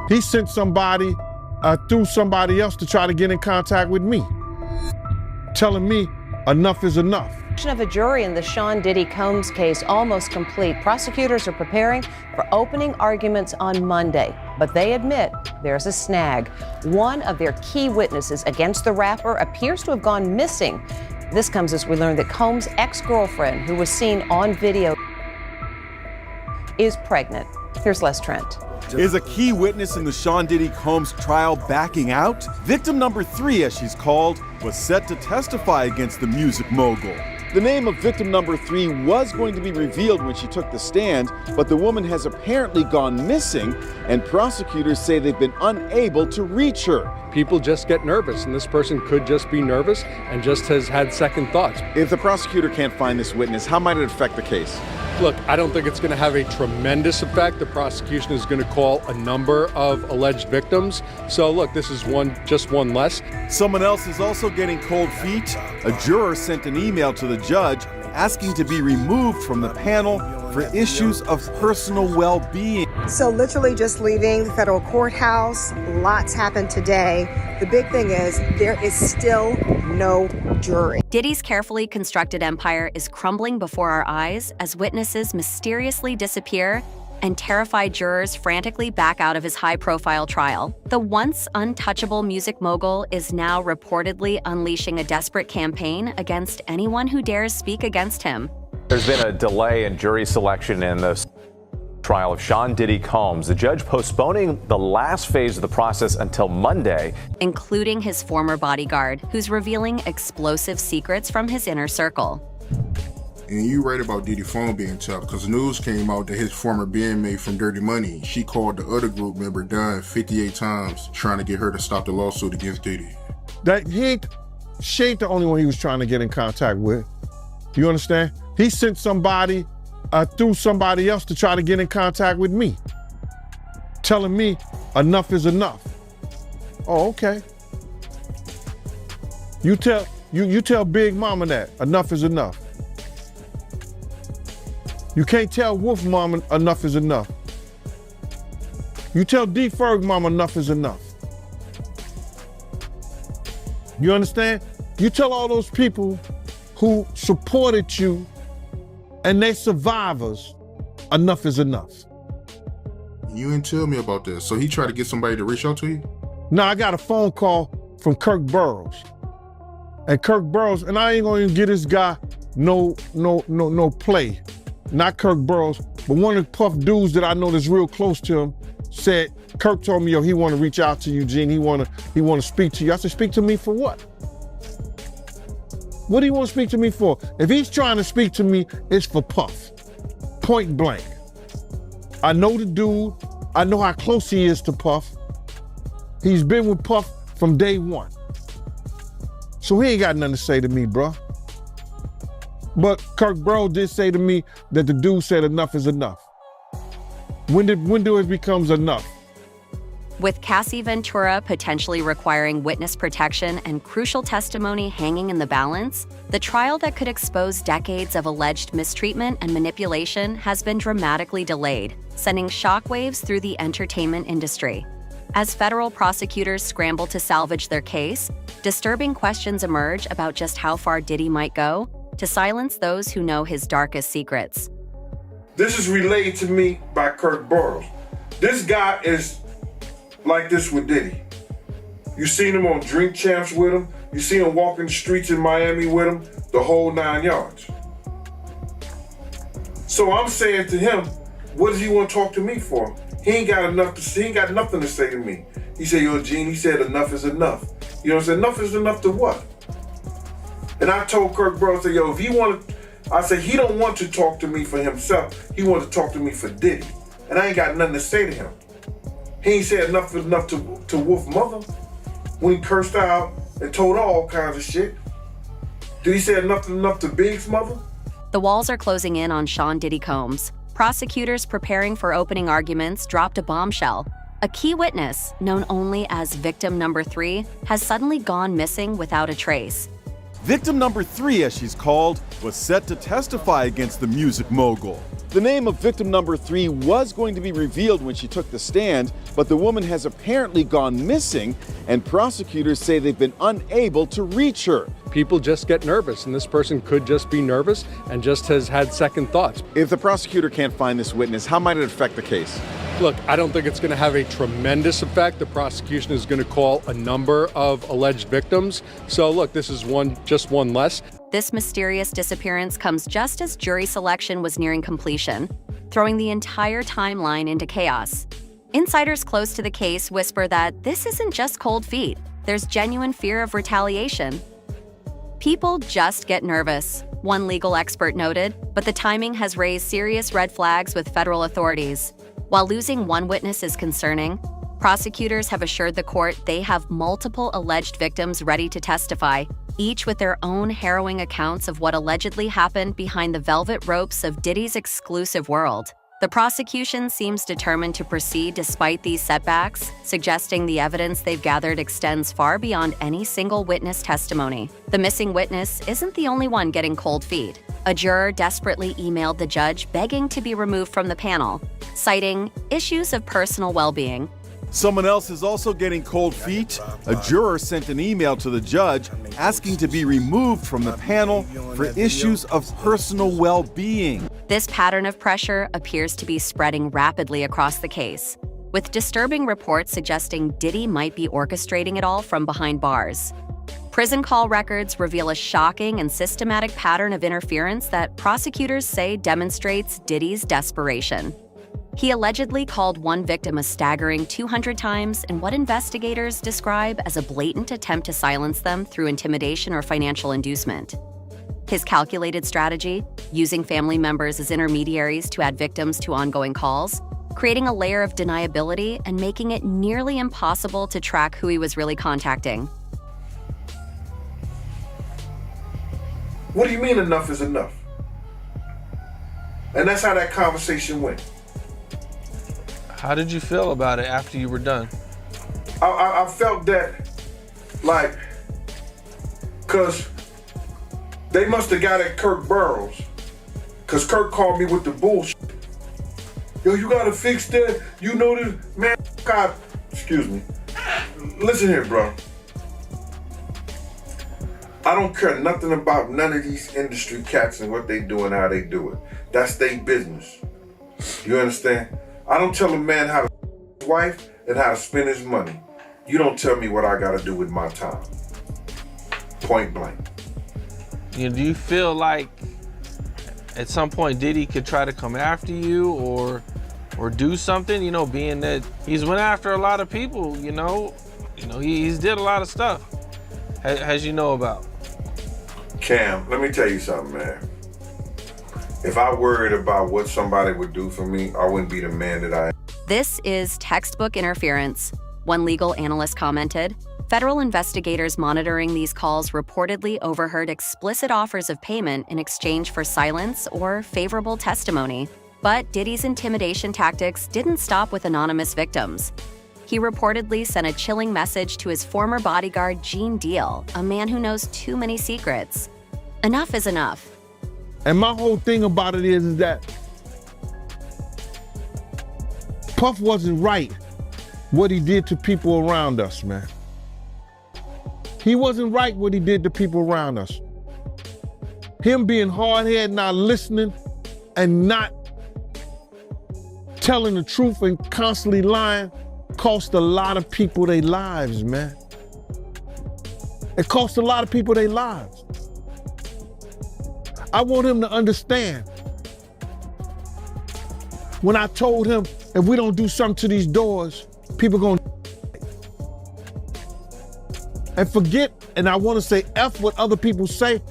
He sent somebody through somebody else to try to get in contact with me, telling me enough is enough. Of a jury in the Sean Diddy Combs case almost complete. Prosecutors are preparing for opening arguments on Monday, but they admit there's a snag. One of their key witnesses against the rapper appears to have gone missing. This comes as we learn that Combs' ex-girlfriend, who was seen on video, is pregnant. Here's Les Trent. Is a key witness in the Sean Diddy Combs trial backing out? Victim number 3, as she's called, was set to testify against the music mogul. The name of victim number 3 was going to be revealed when she took the stand, but the woman has apparently gone missing, and prosecutors say they've been unable to reach her. People just get nervous, and this person could just be nervous and just has had second thoughts. If the prosecutor can't find this witness, how might it affect the case? Look, I don't think it's going to have a tremendous effect. The prosecution is going to call a number of alleged victims. So look, this is just one less. Someone else is also getting cold feet. A juror sent an email to the judge asking to be removed from the panel for issues of personal well-being. So literally just leaving the federal courthouse, lots happened today. The big thing is there is still no jury. Diddy's carefully constructed empire is crumbling before our eyes as witnesses mysteriously disappear and terrified jurors frantically back out of his high-profile trial. The once-untouchable music mogul is now reportedly unleashing a desperate campaign against anyone who dares speak against him. There's been a delay in jury selection in the trial of Sean Diddy Combs, the judge postponing the last phase of the process until Monday. Including his former bodyguard, who's revealing explosive secrets from his inner circle. And you read about Diddy's phone being tapped because the news came out that his former bandmate from Dirty Money, she called the other group member Dunn 58 times trying to get her to stop the lawsuit against Diddy. She ain't the only one he was trying to get in contact with. You understand? He sent somebody through somebody else to try to get in contact with me, telling me enough is enough. Oh, okay. You tell Big Mama that enough is enough. You can't tell Wolf Mama enough is enough. You tell D Ferg Mama enough is enough. You understand? You tell all those people who supported you and they survivors, enough is enough. You didn't tell me about this. So he tried to get somebody to reach out to you? No, I got a phone call from Kirk Burroughs. And Kirk Burroughs, and I ain't gonna even get this guy no play. Not Kirk Burroughs, but one of the Puff dudes that I know that's real close to him said, Kirk told me, yo, he wanna reach out to you, Gene. He wanna speak to you. I said, speak to me for what? What do you want to speak to me for? If he's trying to speak to me, it's for Puff. Point blank. I know the dude. I know how close he is to Puff. He's been with Puff from day one. So he ain't got nothing to say to me, bro. But Kirk Burroughs did say to me that the dude said enough is enough. When do it becomes enough? With Cassie Ventura potentially requiring witness protection and crucial testimony hanging in the balance, the trial that could expose decades of alleged mistreatment and manipulation has been dramatically delayed, sending shockwaves through the entertainment industry. As federal prosecutors scramble to salvage their case, disturbing questions emerge about just how far Diddy might go to silence those who know his darkest secrets. This is relayed to me by Kirk Burroughs. This guy is like this with Diddy. You seen him on Drink Champs with him. You see him walking the streets in Miami with him, the whole 9 yards. So I'm saying to him, what does he want to talk to me for? He ain't got nothing to say to me. He said, yo, Gene, he said enough is enough. You know what I'm saying? Enough is enough to what? And I told Kirk Burroughs, yo, if he I said, he don't want to talk to me for himself. He wants to talk to me for Diddy. And I ain't got nothing to say to him. He ain't said enough is enough to Wolf Mother when he cursed out and told her all kinds of shit. Did he say enough to Big's mother? The walls are closing in on Sean Diddy Combs. Prosecutors preparing for opening arguments dropped a bombshell. A key witness, known only as victim number 3, has suddenly gone missing without a trace. Victim number 3, as she's called, was set to testify against the music mogul. The name of victim number 3 was going to be revealed when she took the stand, but the woman has apparently gone missing, and prosecutors say they've been unable to reach her. People just get nervous, and this person could just be nervous and just has had second thoughts. If the prosecutor can't find this witness, how might it affect the case? Look, I don't think it's going to have a tremendous effect. The prosecution is going to call a number of alleged victims. So look, this is just one less. This mysterious disappearance comes just as jury selection was nearing completion, throwing the entire timeline into chaos. Insiders close to the case whisper that this isn't just cold feet. There's genuine fear of retaliation. People just get nervous, one legal expert noted, but the timing has raised serious red flags with federal authorities. While losing one witness is concerning, prosecutors have assured the court they have multiple alleged victims ready to testify, each with their own harrowing accounts of what allegedly happened behind the velvet ropes of Diddy's exclusive world. The prosecution seems determined to proceed despite these setbacks, suggesting the evidence they've gathered extends far beyond any single witness testimony. The missing witness isn't the only one getting cold feet. A juror desperately emailed the judge begging to be removed from the panel, citing issues of personal well-being. Someone else is also getting cold feet. A juror sent an email to the judge asking to be removed from the panel for issues of personal well-being. This pattern of pressure appears to be spreading rapidly across the case, with disturbing reports suggesting Diddy might be orchestrating it all from behind bars. Prison call records reveal a shocking and systematic pattern of interference that prosecutors say demonstrates Diddy's desperation. He allegedly called one victim a staggering 200 times in what investigators describe as a blatant attempt to silence them through intimidation or financial inducement. His calculated strategy, using family members as intermediaries to add victims to ongoing calls, creating a layer of deniability and making it nearly impossible to track who he was really contacting. What do you mean enough is enough? And that's how that conversation went. How did you feel about it after you were done? I felt that, like, because they must have got at Kirk Burrows, because Kirk called me with the bullshit. Yo, you gotta fix that. You know this, man. God, excuse me. Listen here, bro. I don't care nothing about none of these industry cats and what they do and how they do it. That's their business. You understand? I don't tell a man how to his wife and how to spend his money. You don't tell me what I gotta do with my time. Point blank. Do you feel like at some point Diddy could try to come after you or do something, being that he's went after a lot of people, he's did a lot of stuff, as you know about. Cam, let me tell you something, man. If I worried about what somebody would do for me, I wouldn't be the man that I am. This is textbook interference, one legal analyst commented. Federal investigators monitoring these calls reportedly overheard explicit offers of payment in exchange for silence or favorable testimony. But Diddy's intimidation tactics didn't stop with anonymous victims. He reportedly sent a chilling message to his former bodyguard, Gene Deal, a man who knows too many secrets. Enough is enough. And my whole thing about it is that Puff wasn't right what he did to people around us, man. He wasn't right what he did to people around us. Him being hard-headed, not listening, and not telling the truth and constantly lying cost a lot of people their lives, man. It cost a lot of people their lives. I want him to understand. When I told him, if we don't do something to these doors, people gonna and forget, and I wanna say F what other people say.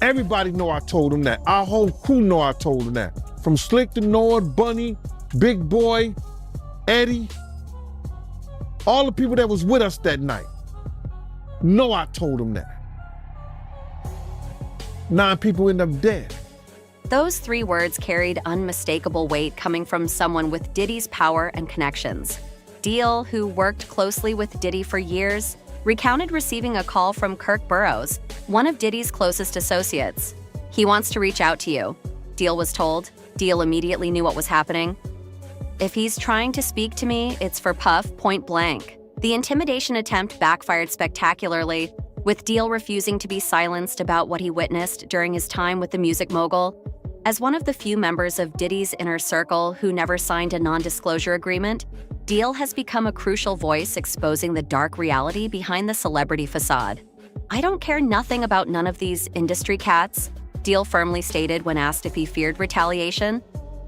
Everybody know I told him that. Our whole crew know I told him that. From Slick to Nord, Bunny, Big Boy, Eddie, all the people that was with us that night know I told him that. 9 people end up dead. Those 3 words carried unmistakable weight coming from someone with Diddy's power and connections. Deal, who worked closely with Diddy for years, recounted receiving a call from Kirk Burrows, one of Diddy's closest associates. He wants to reach out to you, Deal was told. Deal immediately knew what was happening. If he's trying to speak to me, it's for Puff, point blank. The intimidation attempt backfired spectacularly, with Deal refusing to be silenced about what he witnessed during his time with the music mogul. As one of the few members of Diddy's inner circle who never signed a non-disclosure agreement, Deal has become a crucial voice exposing the dark reality behind the celebrity facade. "I don't care nothing about none of these industry cats," Deal firmly stated when asked if he feared retaliation.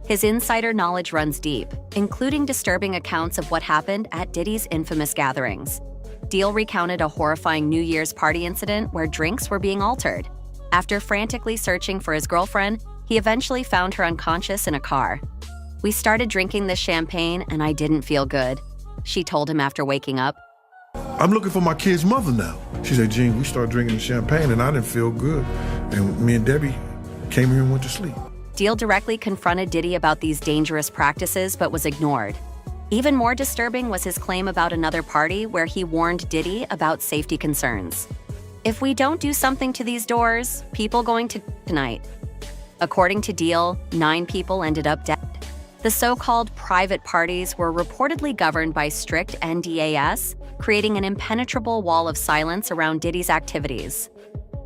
His insider knowledge runs deep, including disturbing accounts of what happened at Diddy's infamous gatherings. Deal recounted a horrifying New Year's party incident where drinks were being altered. After frantically searching for his girlfriend, he eventually found her unconscious in a car. "We started drinking this champagne and I didn't feel good," she told him after waking up. I'm looking for my kid's mother now. She said, Gene, we started drinking the champagne and I didn't feel good. And me and Debbie came here and went to sleep. Deal directly confronted Diddy about these dangerous practices but was ignored. Even more disturbing was his claim about another party where he warned Diddy about safety concerns. "If we don't do something to these doors, people going to tonight." According to Deal, 9 people ended up dead. The so-called private parties were reportedly governed by strict NDAS, creating an impenetrable wall of silence around Diddy's activities.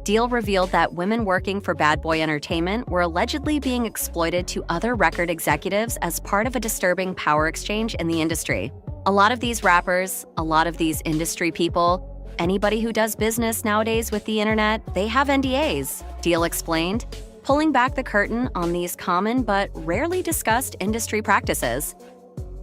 Deal revealed that women working for Bad Boy Entertainment were allegedly being exploited to other record executives as part of a disturbing power exchange in the industry. A lot of these rappers, a lot of these industry people, anybody who does business nowadays with the internet, they have NDAs, Deal explained, pulling back the curtain on these common but rarely discussed industry practices.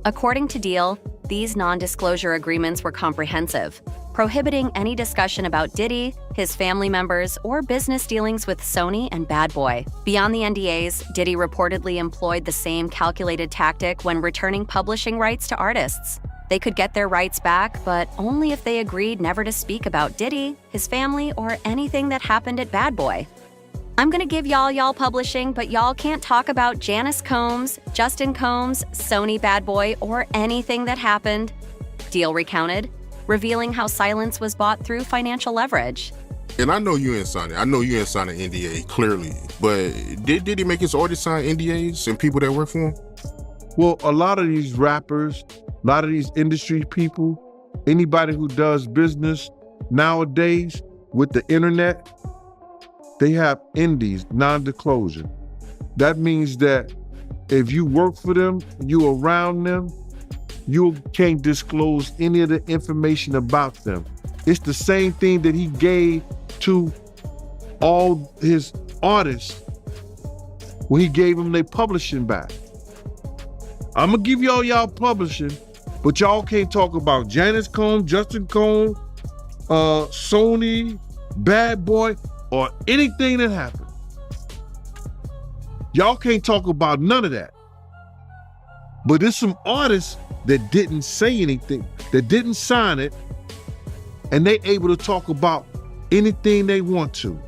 According to Deal, these non-disclosure agreements were comprehensive, prohibiting any discussion about Diddy, his family members, or business dealings with Sony and Bad Boy. Beyond the NDAs, Diddy reportedly employed the same calculated tactic when returning publishing rights to artists. They could get their rights back, but only if they agreed never to speak about Diddy, his family, or anything that happened at Bad Boy. "I'm gonna give y'all publishing, but y'all can't talk about Janice Combs, Justin Combs, Sony Bad Boy, or anything that happened," Deal recounted, revealing how silence was bought through financial leverage. And I know you ain't signed it. I know you ain't signed an NDA, clearly. But did he make his artists sign NDAs and people that work for him? Well, a lot of these rappers, a lot of these industry people, anybody who does business nowadays with the internet, they have NDAs, non-disclosure. That means that if you work for them, you around them, you can't disclose any of the information about them. It's the same thing that he gave to all his artists when he gave them their publishing back. I'm gonna give y'all publishing, but y'all can't talk about Janice Combs, Justin Combs, Sony, Bad Boy, or anything that happened. Y'all can't talk about none of that. But there's some artists that didn't say anything, that didn't sign it, and they able to talk about anything they want to.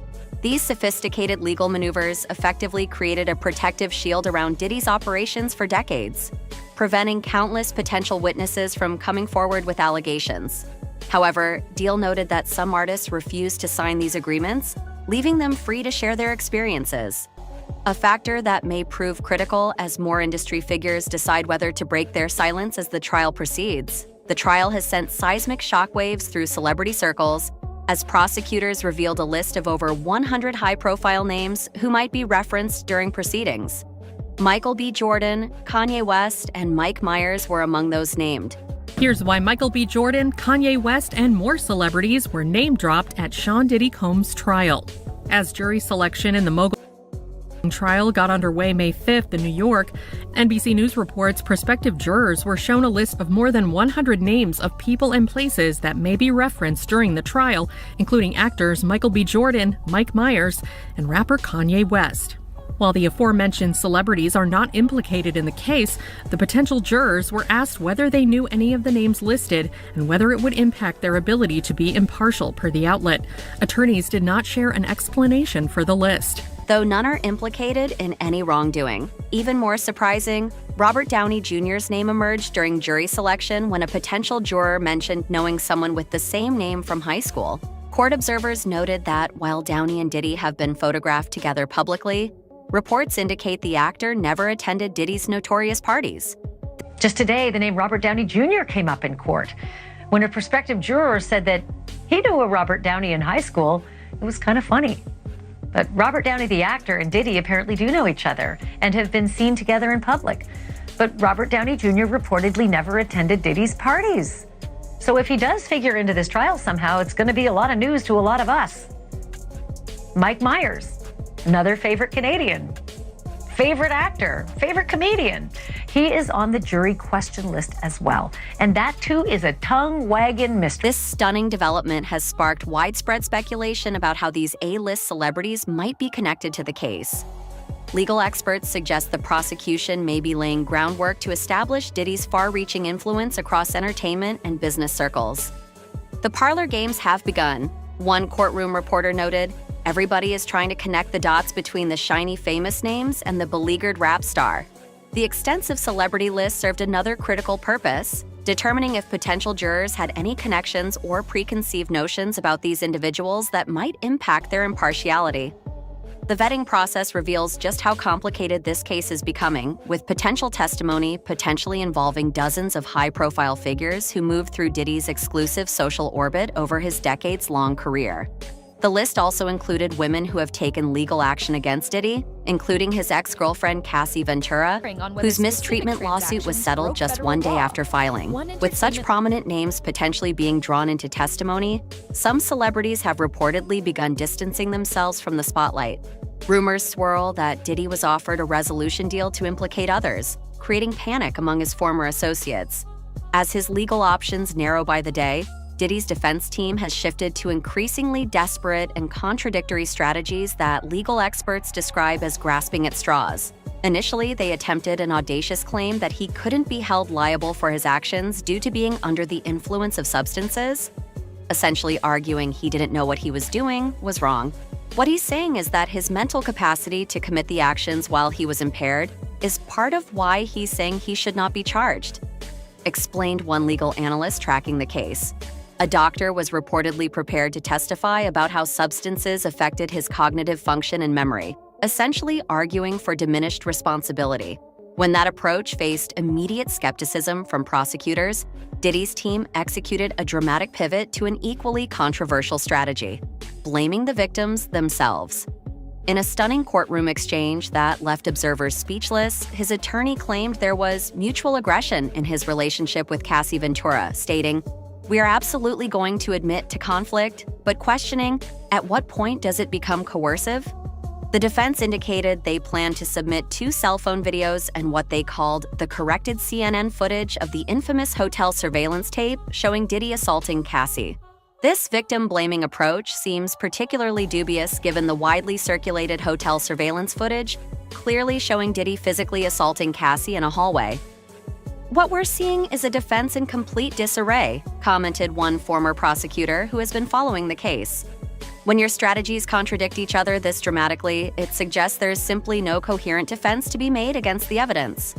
These sophisticated legal maneuvers effectively created a protective shield around Diddy's operations for decades, preventing countless potential witnesses from coming forward with allegations. However, Deal noted that some artists refused to sign these agreements, leaving them free to share their experiences. A factor that may prove critical as more industry figures decide whether to break their silence as the trial proceeds. The trial has sent seismic shockwaves through celebrity circles, as prosecutors revealed a list of over 100 high-profile names who might be referenced during proceedings. Michael B. Jordan, Kanye West, and Mike Myers were among those named. Here's why Michael B. Jordan, Kanye West, and more celebrities were name-dropped at Sean Diddy Combs' trial. As jury selection in the mogul trial got underway May 5th in New York, NBC News reports prospective jurors were shown a list of more than 100 names of people and places that may be referenced during the trial, including actors Michael B. Jordan, Mike Myers, and rapper Kanye West. While the aforementioned celebrities are not implicated in the case, the potential jurors were asked whether they knew any of the names listed and whether it would impact their ability to be impartial, per the outlet. Attorneys did not share an explanation for the list. Though none are implicated in any wrongdoing. Even more surprising, Robert Downey Jr.'s name emerged during jury selection when a potential juror mentioned knowing someone with the same name from high school. Court observers noted that while Downey and Diddy have been photographed together publicly, Reports indicate the actor never attended Diddy's notorious parties. Just today, the name Robert Downey Jr. came up in court. When a prospective juror said that he knew a Robert Downey in high school, it was kind of funny. But Robert Downey, the actor, and Diddy apparently do know each other and have been seen together in public. But Robert Downey Jr. reportedly never attended Diddy's parties. So if he does figure into this trial somehow, it's going to be a lot of news to a lot of us. Mike Myers, another favorite Canadian, favorite actor, favorite comedian. He is on the jury question list as well. And that, too, is a tongue-wagging mystery. This stunning development has sparked widespread speculation about how these A-list celebrities might be connected to the case. Legal experts suggest the prosecution may be laying groundwork to establish Diddy's far-reaching influence across entertainment and business circles. The parlor games have begun. One courtroom reporter noted, "Everybody is trying to connect the dots between the shiny famous names and the beleaguered rap star." The extensive celebrity list served another critical purpose, determining if potential jurors had any connections or preconceived notions about these individuals that might impact their impartiality. The vetting process reveals just how complicated this case is becoming, with potential testimony potentially involving dozens of high-profile figures who moved through Diddy's exclusive social orbit over his decades-long career. The list also included women who have taken legal action against Diddy, including his ex-girlfriend Cassie Ventura, whose mistreatment lawsuit was settled just one day after filing. With such prominent names potentially being drawn into testimony, some celebrities have reportedly begun distancing themselves from the spotlight. Rumors swirl that Diddy was offered a resolution deal to implicate others, creating panic among his former associates. As his legal options narrow by the day, Diddy's defense team has shifted to increasingly desperate and contradictory strategies that legal experts describe as grasping at straws. Initially, they attempted an audacious claim that he couldn't be held liable for his actions due to being under the influence of substances, essentially arguing he didn't know what he was doing was wrong. What he's saying is that his mental capacity to commit the actions while he was impaired is part of why he's saying he should not be charged, explained one legal analyst tracking the case. A doctor was reportedly prepared to testify about how substances affected his cognitive function and memory, essentially arguing for diminished responsibility. When that approach faced immediate skepticism from prosecutors, Diddy's team executed a dramatic pivot to an equally controversial strategy, blaming the victims themselves. In a stunning courtroom exchange that left observers speechless, his attorney claimed there was mutual aggression in his relationship with Cassie Ventura, stating, "We are absolutely going to admit to conflict, but questioning, at what point does it become coercive?" The defense indicated they planned to submit 2 cell phone videos and what they called the corrected CNN footage of the infamous hotel surveillance tape showing Diddy assaulting Cassie. This victim-blaming approach seems particularly dubious given the widely circulated hotel surveillance footage, clearly showing Diddy physically assaulting Cassie in a hallway. "What we're seeing is a defense in complete disarray," commented one former prosecutor who has been following the case. "When your strategies contradict each other this dramatically, it suggests there's simply no coherent defense to be made against the evidence."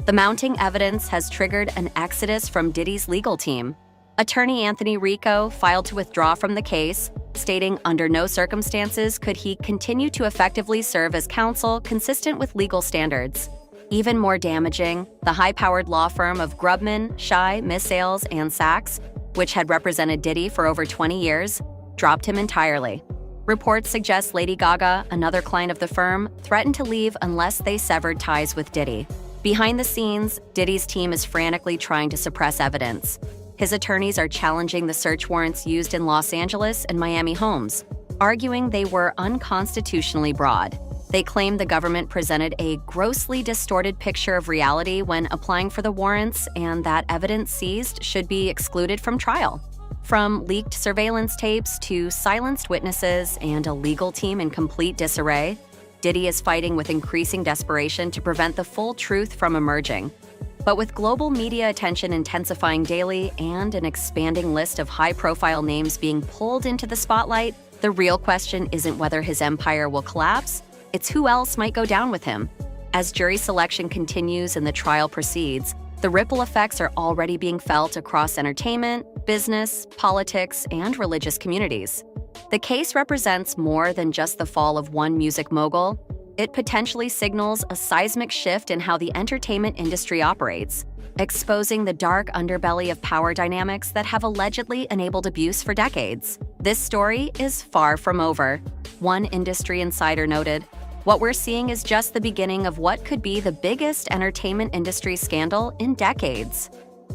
The mounting evidence has triggered an exodus from Diddy's legal team. Attorney Anthony Rico filed to withdraw from the case, stating under no circumstances could he continue to effectively serve as counsel consistent with legal standards. Even more damaging, the high-powered law firm of Grubman, Shai, Missales, and Sachs, which had represented Diddy for over 20 years, dropped him entirely. Reports suggest Lady Gaga, another client of the firm, threatened to leave unless they severed ties with Diddy. Behind the scenes, Diddy's team is frantically trying to suppress evidence. His attorneys are challenging the search warrants used in Los Angeles and Miami homes, arguing they were unconstitutionally broad. They claim the government presented a grossly distorted picture of reality when applying for the warrants and that evidence seized should be excluded from trial. From leaked surveillance tapes to silenced witnesses and a legal team in complete disarray, Diddy is fighting with increasing desperation to prevent the full truth from emerging. But with global media attention intensifying daily and an expanding list of high-profile names being pulled into the spotlight, the real question isn't whether his empire will collapse, it's who else might go down with him. As jury selection continues and the trial proceeds, the ripple effects are already being felt across entertainment, business, politics, and religious communities. The case represents more than just the fall of one music mogul. It potentially signals a seismic shift in how the entertainment industry operates, exposing the dark underbelly of power dynamics that have allegedly enabled abuse for decades. This story is far from over. One industry insider noted, "What we're seeing is just the beginning of what could be the biggest entertainment industry scandal in decades."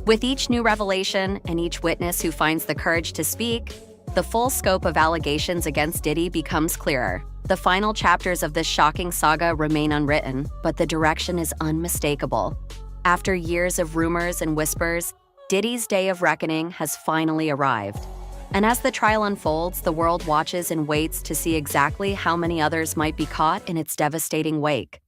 With each new revelation and each witness who finds the courage to speak, the full scope of allegations against Diddy becomes clearer. The final chapters of this shocking saga remain unwritten, but the direction is unmistakable. After years of rumors and whispers, Diddy's day of reckoning has finally arrived. And as the trial unfolds, the world watches and waits to see exactly how many others might be caught in its devastating wake.